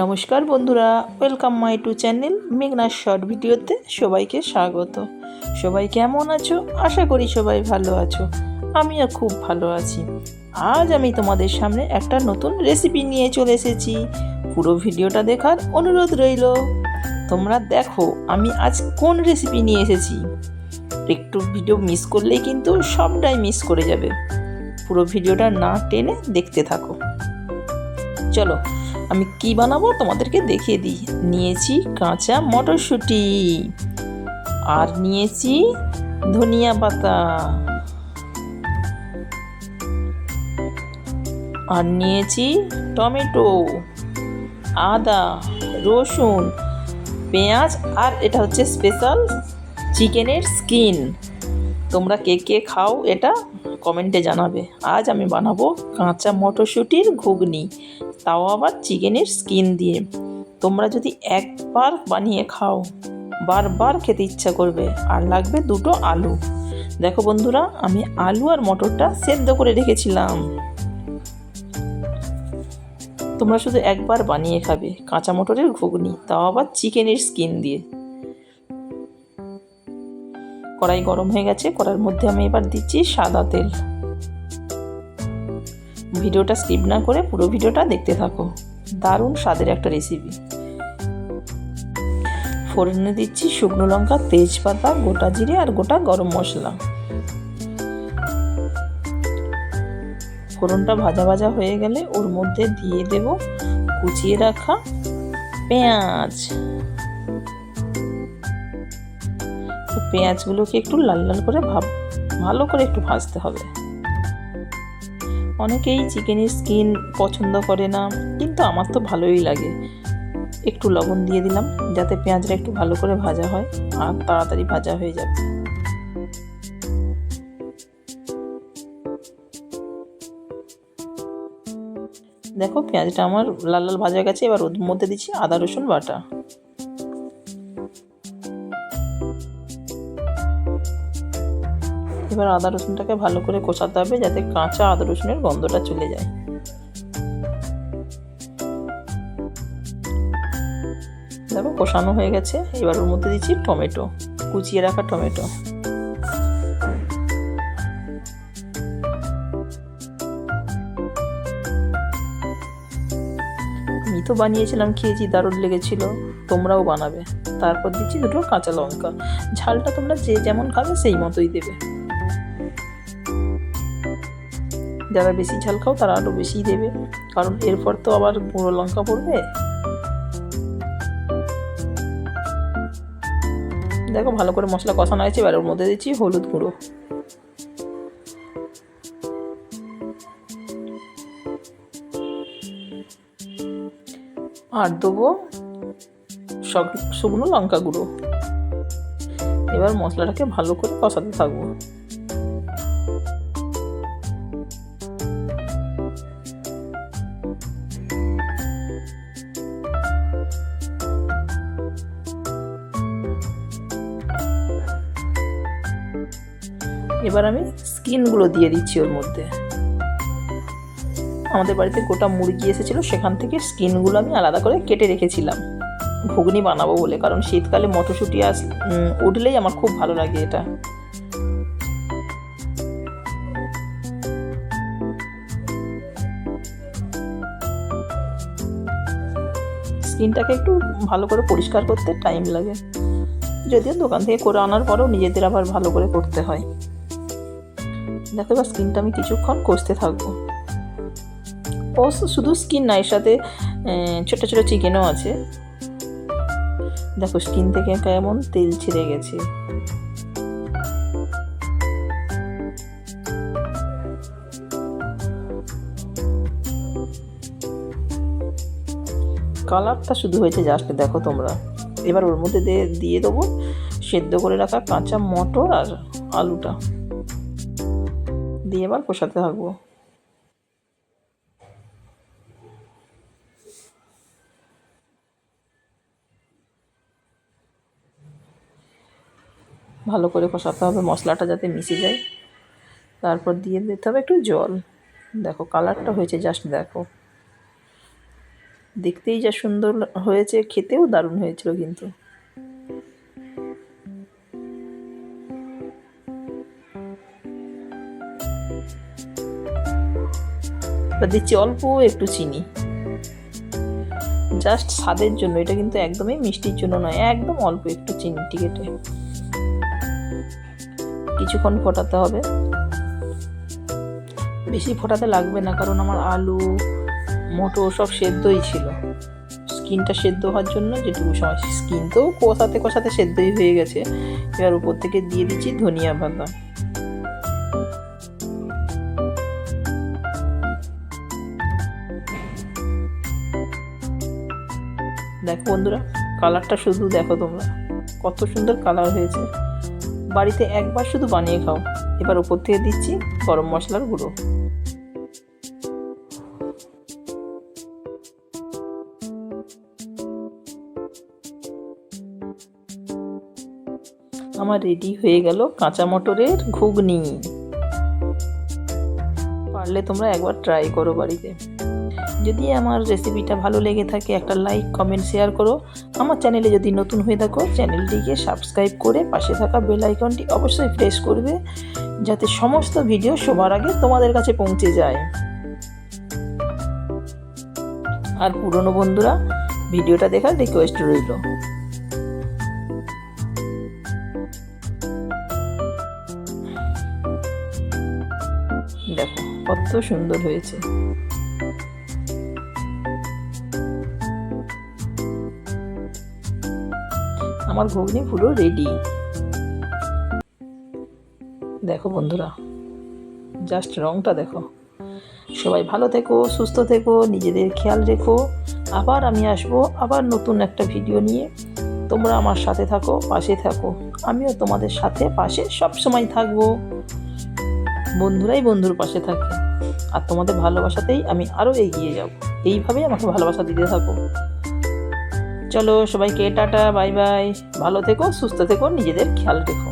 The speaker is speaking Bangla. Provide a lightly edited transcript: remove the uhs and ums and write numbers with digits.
নমস্কার বন্ধুরা, ওয়েলকাম মাই টু চ্যানেল মেঘনার শর্ট ভিডিওতে সবাইকে স্বাগত। সবাই কেমন আছো? আশা করি সবাই ভালো আছো। আমিও খুব ভালো আছি। আজ আমি তোমাদের সামনে একটা নতুন রেসিপি নিয়ে চলে এসেছি। পুরো ভিডিওটা দেখার অনুরোধ রইল। তোমরা দেখো আমি আজ কোন রেসিপি নিয়ে এসেছি। একটু ভিডিও মিস করলেই কিন্তু সবটাই মিস করে যাবে। পুরো ভিডিওটা না টেনে দেখতে থাকো। চলো আমি কি বানাবো তোমাদেরকে দেখিয়ে দিই। নিয়েছি কাঁচা মটরশুঁটি, আর নিয়েছি ধনিয়া পাতা, আর নিয়েছি টমেটো, আদা, রসুন, পেঁয়াজ, আর এটা হচ্ছে স্পেশাল চিকেনের স্কিন। তোমরা কে কে খাও এটা কমেন্টে জানাবে। আজ আমি বানাবো কাঁচা মটরশুঁটির ঘুগনি, তাও আবার চিকেনের স্কিন দিয়ে। তোমরা যদি একবার বানিয়ে খাও বারবার খেতে ইচ্ছা করবে। আর লাগবে দুটো আলু। দেখো বন্ধুরা, আমি আলু আর মটরটা সেদ্ধ করে রেখেছিলাম। তোমরা শুধু একবার বানিয়ে খাবে কাঁচা মটরের ঘুগনি, তাও আবার চিকেনের স্কিন দিয়ে। কড়াই গরম হয়ে গেছে, কড়াইয়ের মধ্যে আমি এবার দিচ্ছি সাদা তেল। ভিডিওটা স্কিপ না করে পুরো ভিডিওটা দেখতে থাকো। দারুণ স্বাদের একটা রেসিপি। ফোড়নে দিচ্ছি শুকনো লঙ্কা, তেজপাতা, গোটা জিরে আর গোটা গরম মশলা। ফোড়নটা ভাজা ভাজা হয়ে গেলে ওর মধ্যে দিয়ে দেব কুচিয়ে রাখা পেঁয়াজ। পেঁয়াজগুলোকে একটু লাল লাল করে ভালো করে একটু ভাজতে হবে। অনেকেই চিকেনের স্কিন পছন্দ করে না, কিন্তু আমার তো ভালোই লাগে। একটু লবণ দিয়ে দিলাম যাতে পেঁয়াজটা একটু ভালো করে ভাজা হয় আর তাড়াতাড়ি ভাজা হয়ে যাবে। দেখো পেঁয়াজটা আমার লাল লাল ভাজা গেছে। এবার ওর মধ্যে দিচ্ছি আদা রসুন বাটা। এবার আদা রসুনটাকে ভালো করে কষাতে হবে যাতে কাঁচা আদা রসুনের গন্ধটা চলে যায়। দেখো কষানো হয়ে গেছে। এবার ওর মধ্যে দিচ্ছি টমেটো, কুচিয়ে রাখা টমেটো। আমি তো বানিয়েছিলাম, খেয়েছি, দারুণ লেগেছিল। তোমরাও বানাবে। তারপর দিচ্ছি দুটো কাঁচা লঙ্কা। ঝালটা তোমরা যে যেমন খাবে সেই মতোই দেবে। যারা বেশি ঝাল খাও তারা আরও বেশিই দেবে, কারণ এরপর তো আবার গুঁড়ো লঙ্কা পড়বে। দেখো ভালো করে মশলা কষানো হয়েছে। এবার ওর মধ্যে দিচ্ছি হলুদ গুঁড়ো, আর দেবো শুকনো লঙ্কা গুঁড়ো। এবার মশলাটাকে ভালো করে কষাতে থাকবো। এবার আমি স্কিনগুলো দিয়ে দিচ্ছি ওর মধ্যে। আমাদের বাড়িতে গোটা মুরগি এসেছিলো, সেখান থেকে স্কিনগুলো আমি আলাদা করে কেটে রেখেছিলাম ঘুগনি বানাবো বলে। কারণ শীতকালে মটরশুঁটি উঠলেই আমার খুব ভালো লাগে এটা। স্কিনটাকে একটু ভালো করে পরিষ্কার করতে টাইম লাগে, যদিও দোকান থেকে করে আনার পরেও নিজেদের আবার ভালো করে করতে হয়। দেখো এবার স্কিনটা আমি কিছুক্ষণ কষতে থাকবো। অবশ্য শুধু স্কিন না, এর সাথে ছোটো ছোটো চিকেনও আছে। দেখো স্কিন থেকে কেমন তেল ছেড়ে গেছে। কালারটা শুধু হয়েছে জাস্ট, দেখো তোমরা। এবার ওর মধ্যে দিয়ে দেবো সেদ্ধ করে রাখা কাঁচা মটর আর আলুটা দিয়ে এবার কষাতে থাকবো। ভালো করে কষাতে হবে মশলাটা যাতে মিশে যায়। তারপর দিয়ে দিতে হবে একটু জল। দেখো কালারটা হয়েছে জাস্ট, দেখো। দেখতেই যা সুন্দর হয়েছে, খেতেও দারুণ হয়েছিল কিন্তু। এবার দিচ্ছি অল্প একটু চিনি, জাস্ট স্বাদের জন্য। এটা কিন্তু একদমই মিষ্টির জন্য নয়, একদম অল্প একটু চিনিটি কেটে কিছুক্ষণ ফোটাতে হবে। বেশি ফোটাতে লাগবে না, কারণ আমার আলু মটর সব সেদ্ধই ছিল। স্কিনটা সেদ্ধ হওয়ার জন্য যেটুকু সময়, স্কিন তো কষাতে কষাতে সেদ্ধই হয়ে গেছে। এবার উপর থেকে দিয়ে দিচ্ছি ধনিয়া পাতা। দেখো বন্ধুরা, কালারটা শুধু দেখো তোমরা, কত সুন্দর কালার হয়েছে। বাড়িতে একবার শুধু বানিয়ে খাও। এবার উপর থেকে দিচ্ছি গরম মশলার গুঁড়ো। আমার রেডি হয়ে গেল কাঁচা মটরের ঘুগনি। পারলে তোমরা একবার ট্রাই করো বাড়িতে। যদি আমার রেসিপিটা ভালো লেগে থাকে একটা লাইক কমেন্ট শেয়ার করো। আমার চ্যানেলে যদি নতুন হয়ে থাকো চ্যানেলটিকে সাবস্ক্রাইব করে পাশে থাকা বেল আইকনটি অবশ্যই প্রেস করবে, যাতে সমস্ত ভিডিও সবার আগে তোমাদের কাছে পৌঁছে যায়। আর পুরনো বন্ধুরা, ভিডিওটা দেখার রিকোয়েস্ট রইল। দেখো কত সুন্দর হয়েছে। আমার ঘুগনি পুরো রেডি। দেখো বন্ধুরা, জাস্ট রংটা দেখো। সবাই ভালো থেকো, সুস্থ থেকো, নিজেদের খেয়াল রেখো। আবার আমি আসবো আবার নতুন একটা ভিডিও নিয়ে। তোমরা আমার সাথে থাকো, পাশে থাকো। আমিও তোমাদের সাথে পাশে সব সময় থাকবো। বন্ধুরাই বন্ধুর পাশে থাকে, আর তোমাদের ভালোবাসাতেই আমি আরও এগিয়ে যাব। এইভাবেই আমাকে ভালোবাসা দিতে থাকো। চলো সবাইকে টাটা, বাই বাই। ভালো থেকো, সুস্থ থেকো, নিজেদের খেয়াল রেখো।